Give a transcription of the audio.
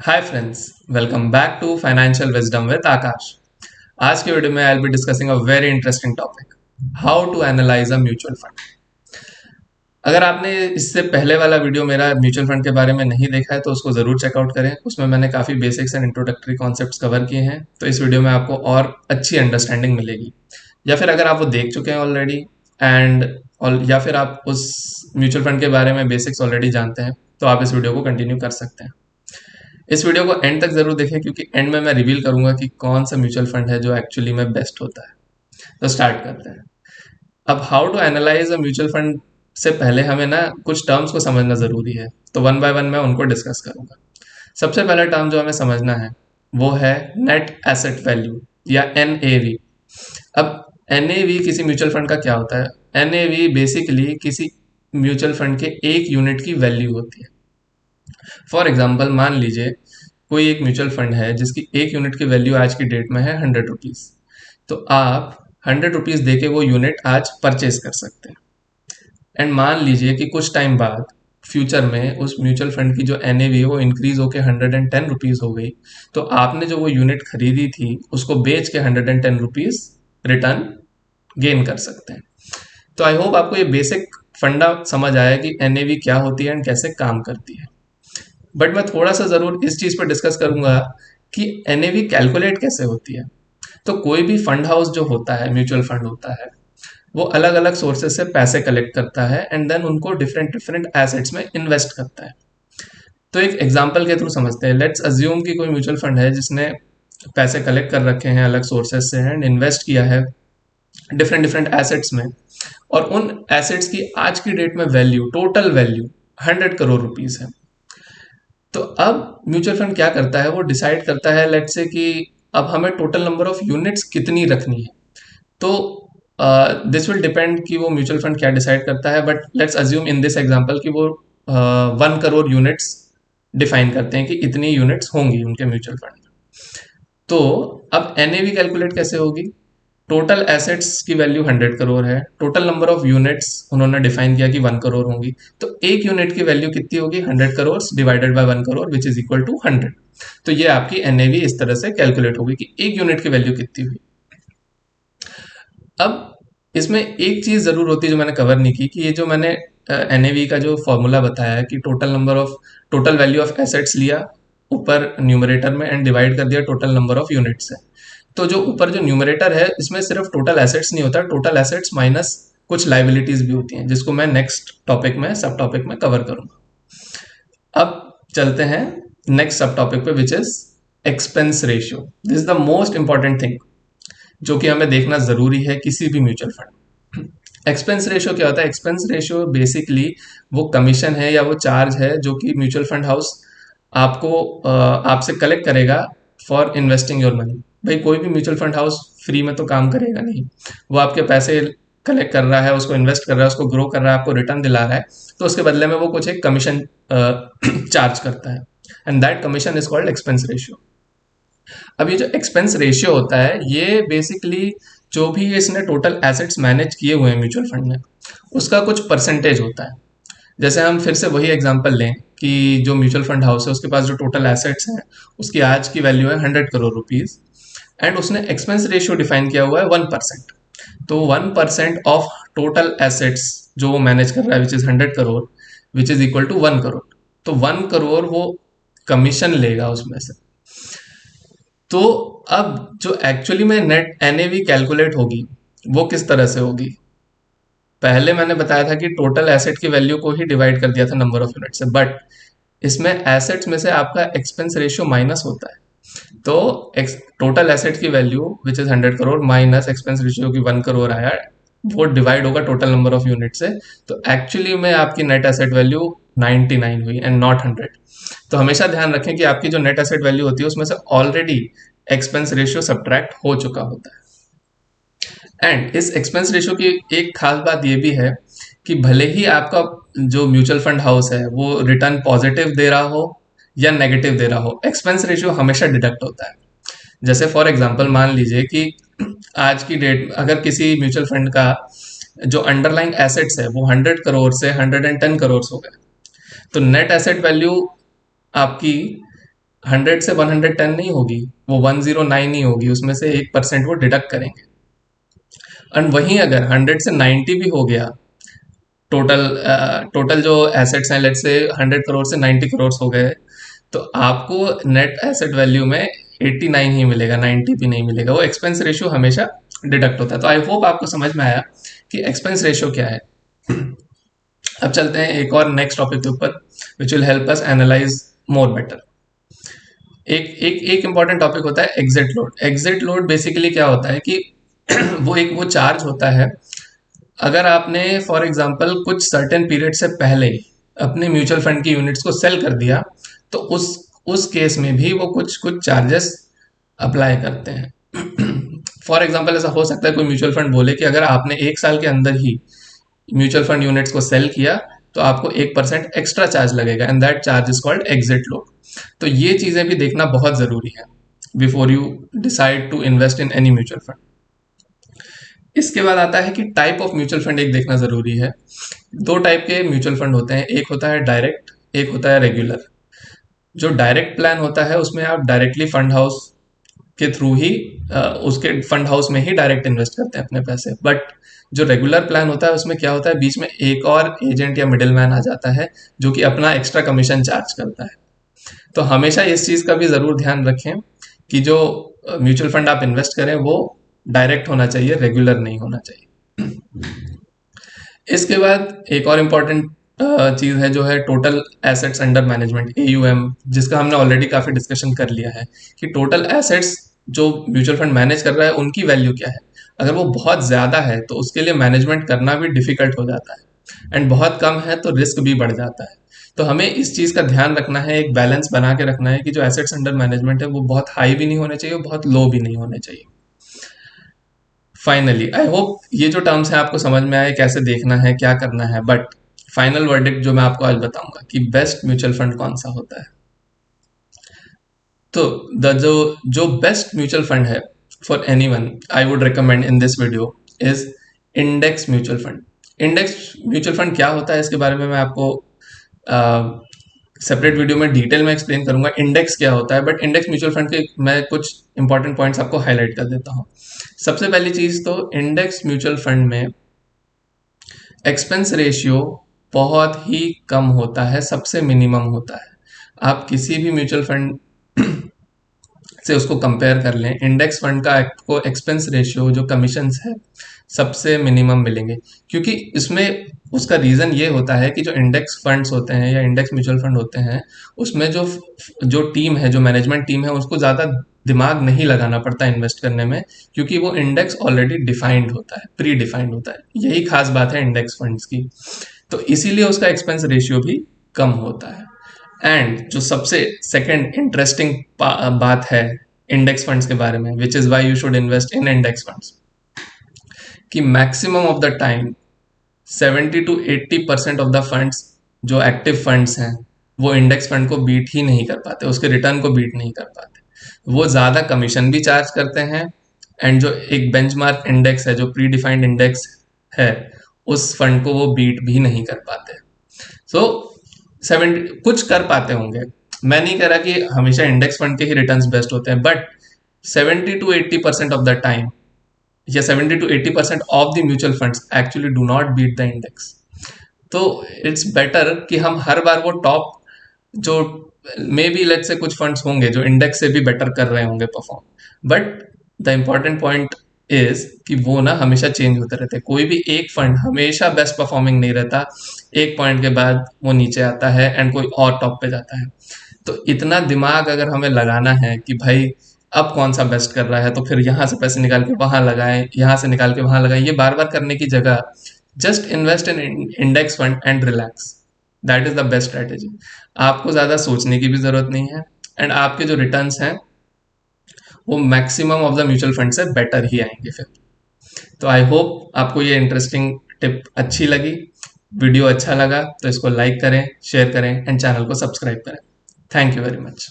Hi friends, welcome back to financial wisdom with Akash. आज के video में I will be discussing a very interesting topic, how to analyse a mutual fund. अगर आपने इससे पहले वाला वीडियो मेरा म्यूचुअल फंड के बारे में नहीं देखा है तो उसको ज़रूर चेकआउट करें। उसमें मैंने काफ़ी basics and introductory concepts cover किए हैं, तो इस वीडियो में आपको और अच्छी अंडरस्टैंडिंग मिलेगी। या फिर अगर आप वो देख चुके हैं ऑलरेडी एंड या फिर आप उस म्यूचुअल फंड के बारे में बेसिक्स ऑलरेडी जानते हैं, तो आप इस वीडियो को कंटिन्यू कर सकते हैं। इस वीडियो को एंड तक जरूर देखें, क्योंकि एंड में मैं रिवील करूंगा कि कौन सा म्यूचुअल फंड है जो एक्चुअली में बेस्ट होता है। तो स्टार्ट करते हैं। अब how to analyse a mutual fund से पहले हमें ना कुछ टर्म्स को समझना जरूरी है, तो वन बाय वन मैं उनको डिस्कस करूंगा। सबसे पहला टर्म जो हमें समझना है वो है नेट एसेट वैल्यू या NAV। अब NAV किसी म्यूचुअल फंड का क्या होता है? NAV बेसिकली किसी म्यूचुअल फंड के एक यूनिट की वैल्यू होती है। फॉर एग्जाम्पल, मान लीजिए कोई एक म्यूचुअल फंड है जिसकी एक यूनिट की वैल्यू आज की डेट में है 100 रुपीज़। तो आप 100 रुपीज़ दे के वो यूनिट आज परचेज कर सकते हैं। एंड मान लीजिए कि कुछ टाइम बाद फ्यूचर में उस म्यूचुअल फंड की जो NAV है वो इंक्रीज होकर 110 रुपीज़ हो गई, तो आपने जो वो यूनिट खरीदी थी उसको बेच के 110 रुपीज़ रिटर्न गेन कर सकते हैं। तो आई होप आपको ये बेसिक फंडा समझ आया कि NAV क्या होती है एंड कैसे काम करती है। बट मैं थोड़ा सा ज़रूर इस चीज़ पर डिस्कस करूंगा कि NAV कैलकुलेट कैसे होती है। तो कोई भी फंड हाउस जो होता है, म्यूचुअल फंड होता है, वो अलग अलग सोर्सेज से पैसे कलेक्ट करता है एंड देन उनको डिफरेंट डिफरेंट एसेट्स में इन्वेस्ट करता है। तो एक एग्जांपल के थ्रू समझते हैं। लेट्स अज्यूम कि कोई म्यूचुअल फंड है जिसने पैसे कलेक्ट कर रखे हैं अलग सोर्सेज से एंड इन्वेस्ट किया है डिफरेंट डिफरेंट एसेट्स में, और उन एसेट्स की आज की डेट में value, total value 100 crore rupees है। तो अब म्यूचुअल फंड क्या करता है, वो डिसाइड करता है लेट्स से कि अब हमें टोटल नंबर ऑफ यूनिट्स कितनी रखनी है। तो दिस विल डिपेंड कि वो म्यूचुअल फंड क्या डिसाइड करता है, but let's assume in this example कि वो 1 करोड़ यूनिट्स डिफाइन करते हैं कि इतनी यूनिट्स होंगी उनके म्यूचुअल फंड में। तो अब NAV कैलकुलेट कैसे होगी? टोटल एसेट्स की वैल्यू 100 करोड़ है, टोटल नंबर ऑफ यूनिट्स उन्होंने डिफाइन किया कि 1 करोड़ होंगी, तो एक यूनिट की वैल्यू कितनी होगी? 100 crore divided by 1 crore which is equal to 100। तो ये आपकी NAV इस तरह से कैलकुलेट होगी कि एक यूनिट की वैल्यू कितनी हुई। अब इसमें एक चीज जरूर होती है जो मैंने कवर नहीं की, कि ये जो मैंने NAV का जो फॉर्मूला बताया है कि टोटल वैल्यू ऑफ एसेट्स लिया ऊपर न्यूमरेटर में एंड डिवाइड कर दिया टोटल नंबर ऑफ यूनिट्स से। तो जो ऊपर जो न्यूमरेटर है इसमें सिर्फ टोटल एसेट्स नहीं होता, टोटल एसेट्स माइनस कुछ लाइबिलिटीज भी होती हैं, जिसको मैं नेक्स्ट टॉपिक में, सब टॉपिक में कवर करूंगा। अब चलते हैं नेक्स्ट सब टॉपिक पे, which is expense ratio. This is the most important thing जो कि हमें देखना जरूरी है किसी भी म्यूचुअल फंड। एक्सपेंस रेशियो क्या होता है? एक्सपेंस रेशियो बेसिकली वो कमीशन है या वो चार्ज है जो कि म्यूचुअल फंड हाउस आपको आपसे कलेक्ट करेगा फॉर इन्वेस्टिंग योर मनी। भाई कोई भी म्यूचुअल फंड हाउस फ्री में तो काम करेगा नहीं, वो आपके पैसे कलेक्ट कर रहा है, उसको इन्वेस्ट कर रहा है, उसको ग्रो कर रहा है, आपको रिटर्न दिला रहा है, तो उसके बदले में वो कुछ एक कमीशन चार्ज करता है, and that commission is called expense ratio. अब ये जो एक्सपेंस रेशियो होता है ये बेसिकली जो भी इसने टोटल एसेट्स मैनेज किए हुए हैं म्यूचुअल फंड में, उसका कुछ परसेंटेज होता है। जैसे हम फिर से वही एग्जांपल लें कि जो म्यूचुअल फंड हाउस है उसके पास जो टोटल एसेट्स हैं उसकी आज की वैल्यू है 100 करोड़ रुपीज, एंड उसने एक्सपेंस रेशियो डिफाइन किया हुआ है 1%। तो 1% ऑफ टोटल एसेट्स जो वो मैनेज कर रहा है which is 100 crore, which is equal to 1 crore. तो 1 करोड़ वो कमीशन लेगा उसमें से। तो अब जो एक्चुअली में नेट NAV कैलकुलेट होगी वो किस तरह से होगी? पहले मैंने बताया था कि टोटल एसेट की वैल्यू को ही डिवाइड कर दिया था नंबर ऑफ यूनिट से, बट इसमें एसेट्स में से आपका एक्सपेंस रेशियो माइनस होता है। तो टोटल एसेट की value which is 100 crore minus expense ratio की 1 करोड़ आया, वो डिवाइड होगा टोटल नंबर ऑफ यूनिट से। तो एक्चुअली में आपकी नेट एसेट वैल्यू 99 हुई एंड नॉट 100। तो हमेशा ध्यान रखें कि आपकी जो नेट एसेट वैल्यू होती है उसमें से ऑलरेडी एक्सपेंस रेशियो सब्ट्रैक्ट हो चुका होता है। एंड इस एक्सपेंस रेशियो की एक खास बात ये भी है कि भले ही आपका जो म्यूचुअल फंड हाउस है वो रिटर्न पॉजिटिव दे रहा हो या नेगेटिव दे रहा हो, एक्सपेंस रेशियो हमेशा डिडक्ट होता है। जैसे फॉर एग्जांपल मान लीजिए कि आज की डेट अगर किसी म्यूचुअल फंड का जो अंडरलाइंग एसेट्स है वो 100 करोड़ से 110 करोड़ हो गए, तो नेट एसेट वैल्यू आपकी 100 से 110 नहीं होगी, वो 109 ही होगी, उसमें से 1% वो डिडक्ट करेंगे। एंड वहीं अगर 100 से 90 भी हो गया, टोटल टोटल जो एसेट्स हैं, लेट्स से 100 करोड़ से 90 करोड़ हो गए, तो आपको नेट एसेट वैल्यू में 89 ही मिलेगा, 90 भी नहीं मिलेगा। वो एक्सपेंस रेशियो हमेशा डिडक्ट होता है। तो आई होप आपको समझ में आया कि एक्सपेंस रेशियो क्या है। अब चलते हैं एक और नेक्स्ट टॉपिक के ऊपर, which will help us analyse more better. एक इंपॉर्टेंट टॉपिक होता है exit load. Exit load basically क्या होता है कि वो चार्ज होता है अगर आपने फॉर एग्जांपल कुछ सर्टेन पीरियड से पहले अपने म्यूचुअल फंड की यूनिट्स को सेल कर दिया, तो उस केस में भी वो कुछ कुछ चार्जेस अप्लाई करते हैं। फॉर एग्जांपल ऐसा हो सकता है कोई म्यूचुअल फंड बोले कि अगर आपने 1 साल के अंदर ही म्यूचुअल फंड यूनिट्स को सेल किया तो आपको 1% एक्स्ट्रा चार्ज लगेगा, and that charge is called exit load. तो ये चीजें भी देखना बहुत जरूरी है before you decide to invest in any mutual fund. इसके बाद आता है कि टाइप ऑफ म्यूचुअल फंड एक देखना जरूरी है। 2 टाइप के म्यूचुअल फंड होते हैं, एक होता है डायरेक्ट, एक होता है रेगुलर। जो डायरेक्ट प्लान होता है उसमें आप डायरेक्टली फंड हाउस के थ्रू ही उसके फंड हाउस में ही डायरेक्ट इन्वेस्ट करते हैं अपने पैसे। बट जो रेगुलर प्लान होता है उसमें क्या होता है, बीच में एक और एजेंट या मिडिल मैन आ जाता है जो कि अपना एक्स्ट्रा कमीशन चार्ज करता है। तो हमेशा इस चीज़ का भी ज़रूर ध्यान रखें कि जो म्यूचुअल फंड आप इन्वेस्ट करें वो डायरेक्ट होना चाहिए, रेगुलर नहीं होना चाहिए। इसके बाद एक और इम्पॉर्टेंट चीज़ है जो है total assets under management, AUM, जिसका हमने ऑलरेडी काफ़ी डिस्कशन कर लिया है कि टोटल एसेट्स जो म्यूचुअल फंड मैनेज कर रहा है उनकी वैल्यू क्या है। अगर वो बहुत ज़्यादा है तो उसके लिए मैनेजमेंट करना भी डिफिकल्ट हो जाता है, एंड बहुत कम है तो रिस्क भी बढ़ जाता है। तो हमें इस चीज़ का ध्यान रखना है, एक बैलेंस बना के रखना है कि जो एसेट्स अंडर मैनेजमेंट है वो बहुत हाई भी नहीं होने चाहिए, बहुत लो भी नहीं होने चाहिए। फाइनली आई होप ये जो टर्म्स हैं आपको समझ में आए, कैसे देखना है, क्या करना है। बट फाइनल वर्डिक्ट जो मैं आपको आज बताऊंगा कि बेस्ट म्यूचुअल फंड कौन सा होता है। तो द जो बेस्ट म्यूचुअल फंड है for anyone I would recommend in this video is index mutual fund. Index mutual fund क्या होता है इसके बारे में मैं आपको सेपरेट वीडियो में डिटेल में एक्सप्लेन करूंगा इंडेक्स क्या होता है। बट इंडेक्स म्यूचुअल फंड के मैं कुछ इंपॉर्टेंट पॉइंट्स आपको हाईलाइट कर देता हूँ। सबसे पहली चीज तो इंडेक्स म्यूचुअल फंड में एक्सपेंस रेशियो बहुत ही कम होता है, सबसे मिनिमम होता है। आप किसी भी म्यूचुअल फंड से उसको कंपेयर कर लें, इंडेक्स फंड का आपको एक्सपेंस रेशियो जो कमीशंस है सबसे मिनिमम मिलेंगे। क्योंकि इसमें उसका रीज़न ये होता है कि जो इंडेक्स फंड्स होते हैं या इंडेक्स म्यूचुअल फंड होते हैं उसमें जो जो टीम है, जो मैनेजमेंट टीम है, उसको ज़्यादा दिमाग नहीं लगाना पड़ता इन्वेस्ट करने में, क्योंकि वो इंडेक्स ऑलरेडी डिफाइंड होता है, प्री डिफाइंड होता है। यही खास बात है इंडेक्स फंड्स की। तो इसीलिए उसका एक्सपेंस रेशियो भी कम होता है। एंड जो सबसे सेकंड इंटरेस्टिंग बात है इंडेक्स फंड्स के बारे में, which is why you should invest in index funds, कि maximum of the time 70 to 80% of the funds जो एक्टिव फंड्स हैं वो इंडेक्स फंड को बीट ही नहीं कर पाते, उसके रिटर्न को बीट नहीं कर पाते। वो ज़्यादा कमीशन भी चार्ज करते हैं, एंड जो एक बेंचमार्क इंडेक्स है, जो प्री डिफाइंड इंडेक्स है, उस फंड को वो बीट भी नहीं कर पाते। सो 70 कुछ कर पाते होंगे, मैं नहीं कह रहा कि हमेशा इंडेक्स फंड के ही रिटर्न्स बेस्ट होते हैं, but 70 to 80% of the time या 70 to 80% of the mutual funds actually do not beat the index. तो इट्स बेटर कि हम हर बार वो टॉप जो मे बी लेट्स से कुछ फंड्स होंगे जो इंडेक्स से भी बेटर कर रहे होंगे perform, but the important point is कि वो ना हमेशा चेंज होते रहते हैं। कोई भी एक फंड हमेशा बेस्ट परफॉर्मिंग नहीं रहता, एक पॉइंट के बाद वो नीचे आता है एंड कोई और टॉप पे जाता है। तो इतना दिमाग अगर हमें लगाना है कि भाई अब कौन सा बेस्ट कर रहा है तो फिर यहाँ से पैसे निकाल के वहां लगाएं, यहाँ से निकाल के वहां लगाएं, ये बार बार करने की जगह just invest in index fund and relax. That is the best strategy. आपको ज़्यादा सोचने की भी ज़रूरत नहीं है, एंड आपके जो रिटर्न्स हैं वो maximum of the mutual fund से बेटर ही आएंगे फिर। तो आई होप आपको ये इंटरेस्टिंग टिप अच्छी लगी। वीडियो अच्छा लगा तो इसको लाइक करें, शेयर करें एंड चैनल को सब्सक्राइब करें। Thank you very much.